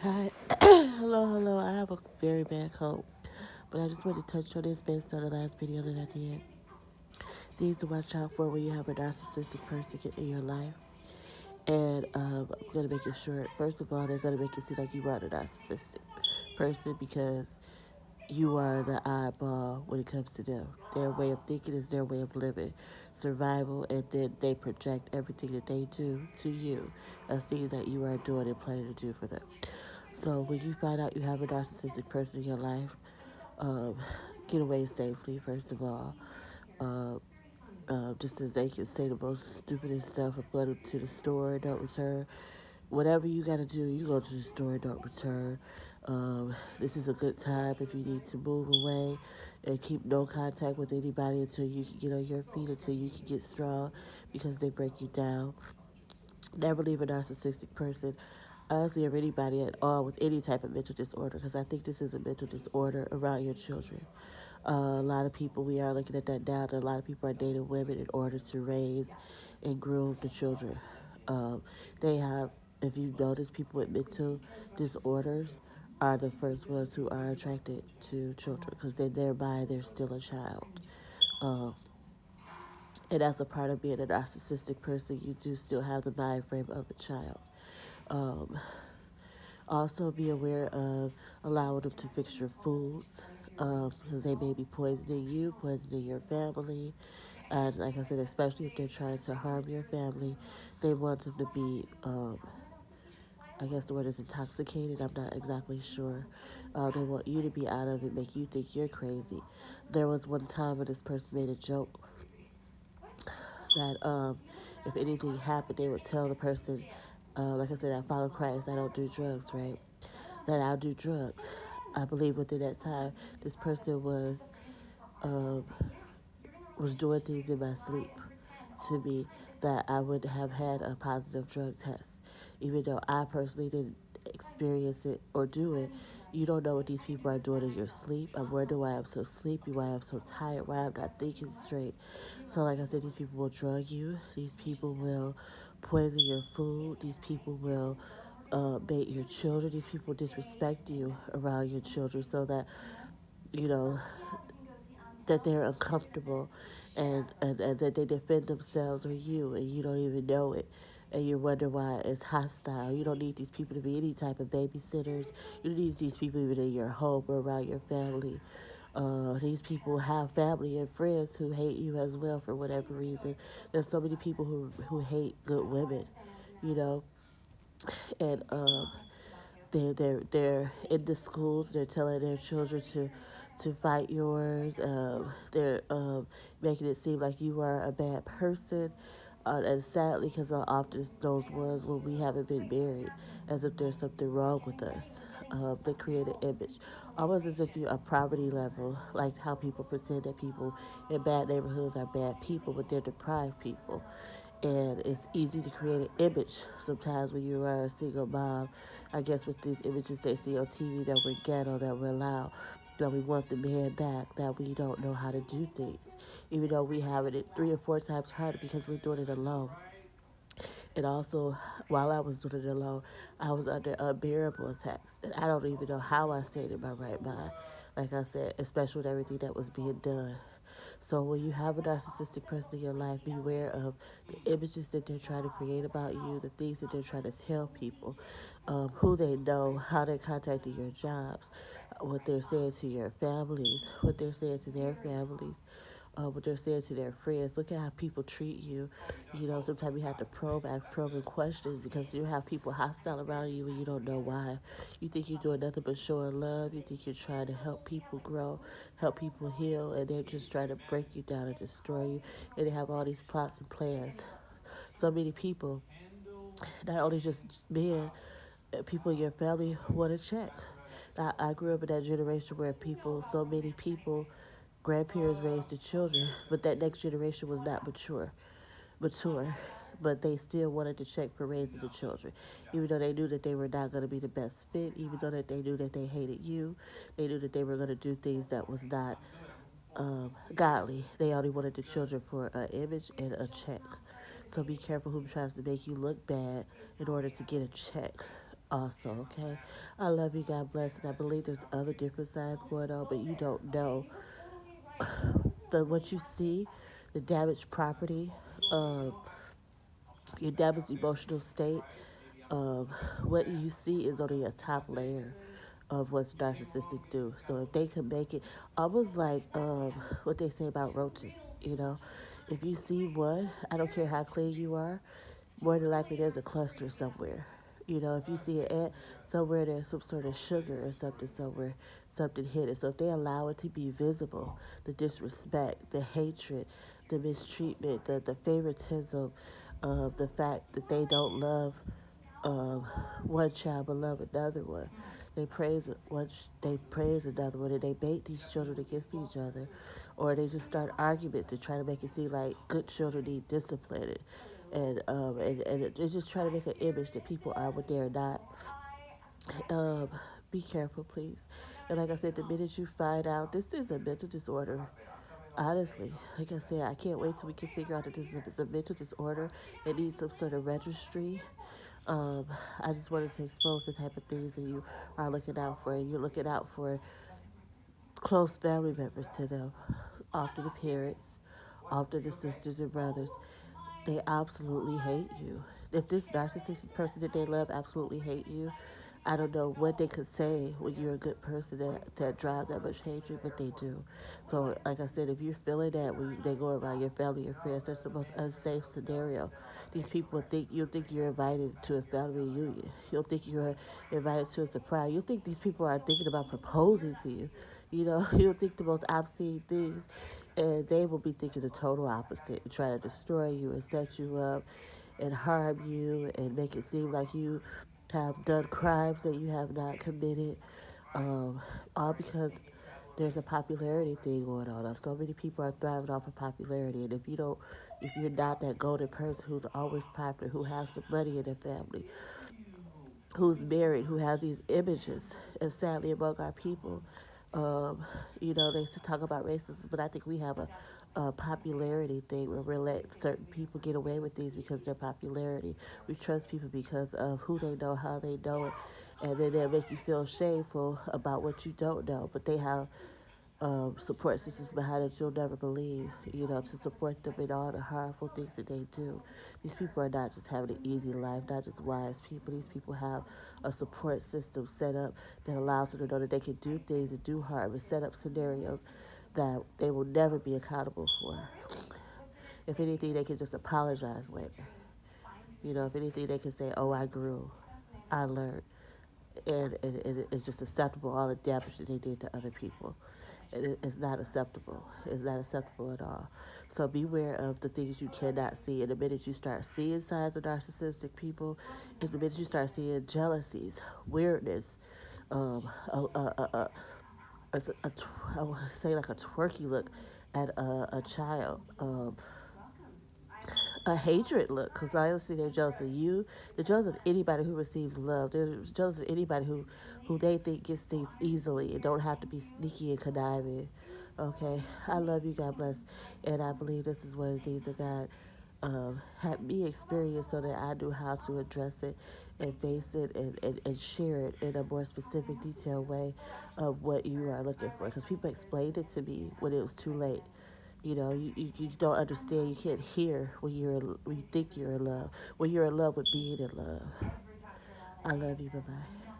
Hi. Hello. I have a very bad cold, but I just wanted to touch on this based on the last video that I did. Things to watch out for when you have a narcissistic person get in your life. And I'm going to make it short. First of all, they're going to make it seem like you are the narcissistic person because you are the oddball when it comes to them. Their way of thinking is their way of living, survival, and then they project everything that they do to you as things that you are doing and planning to do for them. So when you find out you have a narcissistic person in your life, um, get away safely, first of all. Uh, just as they can say the most stupidest stuff, I'm going to the store, don't return. Whatever you got to do, you go to the store, don't return. This is a good time if you need to move away and keep no contact with anybody until you can get on your feet, until you can get strong because they break you down. Never leave a narcissistic person, honestly, or anybody at all with any type of mental disorder, because I think this is a mental disorder around your children. A lot of people, we are looking at that now, that a lot of people are dating women in order to raise and groom the children. They have, if you notice, people with mental disorders are the first ones who are attracted to children because then thereby they're still a child. Um, and as a part of being a narcissistic person, you do still have the mind frame of a child. Um, Also, be aware of allowing them to fix your foods because they may be poisoning you, poisoning your family. And like I said, especially if they're trying to harm your family, they want them to be, I guess the word is intoxicated. I'm not exactly sure. They want you to be out of it, make you think you're crazy. There was one time when this person made a joke that if anything happened, they would tell the person, like I said, I follow Christ, I don't do drugs, right? That I'll do drugs. I believe within that time, this person um, was doing things in my sleep to me that I would have had a positive drug test. Even though I personally didn't experience it or do it, you don't know what these people are doing in your sleep. I'm wondering why I'm so sleepy, why I'm so tired, why I'm not thinking straight. So, like I said, these people will drug you. These people will poison your food. These people will bait your children. These people disrespect you around your children so that, you know, that they're uncomfortable and that they defend themselves or you and you don't even know it and you wonder why it's hostile. You don't need these people to be any type of babysitters. You don't need these people even in your home or around your family. These people have family and friends who hate you as well for whatever reason. There's so many people who hate good women, you know, and they're in the schools. They're telling their children to fight yours. They're making it seem like you are a bad person. And sadly, because often it's those ones when we haven't been married, as if there's something wrong with us. They create an image, almost as if you're a poverty level, like how people pretend that people in bad neighborhoods are bad people, but they're deprived people. And it's easy to create an image sometimes when you are a single mom. I guess with these images they see on TV that we're ghetto, that we're loud, that we want the man back, that we don't know how to do things, even though we have it 3 or 4 times harder because we're doing it alone. And also, while I was doing it alone, I was under unbearable attacks. And I don't even know how I stayed in my right mind. Like I said, especially with everything that was being done. So when you have a narcissistic person in your life, beware of the images that they're trying to create about you, the things that they're trying to tell people, who they know, how they're contacting your jobs, what they're saying to your families, what they're saying to their families, what they're saying to their friends. Look at how people treat you. You know, sometimes you have to ask probing questions because you have people hostile around you and you don't know why. You think you're doing nothing but showing love. You think you're trying to help people grow, help people heal, and they're just trying to break you down and destroy you. And they have all these plots and plans. So many people, not only just men, people in your family want to check. I grew up in that generation where people, so many people, grandparents raised the children, but that next generation was not mature, but they still wanted to check for raising the children, even though they knew that they were not going to be the best fit, even though that they knew that they hated you, they knew that they were going to do things that was not godly. They only wanted the children for an image and a check. So be careful who tries to make you look bad in order to get a check. also, okay? I love you, God bless, and I believe there's other different sides going on, but you don't know what you see, the damaged property, um, your damaged emotional state. Um, what you see is only a top layer of what's narcissistic do. So if they can make it almost like what they say about roaches, you know, if you see one, I don't care how clean you are, more than likely there's a cluster somewhere. You know, if you see an ant somewhere, there's some sort of sugar or something somewhere, something hidden. So if they allow it to be visible, the disrespect, the hatred, the mistreatment, the favoritism, the fact that they don't love um, one child but love another one. They praise they praise another one, and they bait these children against each other, or they just start arguments and try to make it seem like good children need discipline, and they just try to make an image that people are what they're not. Um, be careful, please. And like I said, the minute you find out this is a mental disorder, honestly, like I said, I can't wait till we can figure out that this is a mental disorder. It needs some sort of registry. Um, I just wanted to expose the type of things that you are looking out for. And you're looking out for close family members to them, often the parents, often the sisters and brothers. They absolutely hate you. If this narcissistic person that they love absolutely hate you, I don't know what they could say when you're a good person that drive that much hatred, but they do. So, like I said, if you're feeling that when they go around your family and friends, that's the most unsafe scenario. These people you'll think you're invited to a family reunion. You'll think you're invited to a surprise. You'll think these people are thinking about proposing to you. You know, you'll think the most obscene things, and they will be thinking the total opposite and try to destroy you and set you up and harm you and make it seem like you have done crimes that you have not committed, all because there's a popularity thing going on. So many people are thriving off of popularity, and if you're not that golden person who's always popular, who has the money in the family, who's married, who has these images, and sadly among our people, um, they used to talk about racism, but I think we have a popularity thing where we're letting certain people get away with things because of their popularity. We trust people because of who they know, how they know it, and then they'll make you feel shameful about what you don't know, but they have support systems behind it you'll never believe, to support them in all the harmful things that they do. These people are not just having an easy life, not just wise people. These people have a support system set up that allows them to know that they can do things and do harm and set up scenarios that they will never be accountable for. If anything, they can just apologize later. If anything, they can say, oh, I grew, I learned, and it's just acceptable all the damage that they did to other people. It's not acceptable. It's not acceptable at all. So beware of the things you cannot see. And the minute you start seeing signs of narcissistic people, and the minute you start seeing jealousies, weirdness, um, a, a, a, a, I want to say like a twerky look at a child, a hatred look, because honestly they're jealous of you. They're jealous of anybody who receives love. They're jealous of anybody who they think gets things easily and don't have to be sneaky and conniving. Okay, I love you, God bless, and I believe this is one of the things that God had me experience so that I knew how to address it and face it and share it in a more specific, detailed way of what you are looking for. Because people explained it to me when it was too late. You don't understand. You can't hear when you think you're in love. When you're in love with being in love. I love you. Bye bye.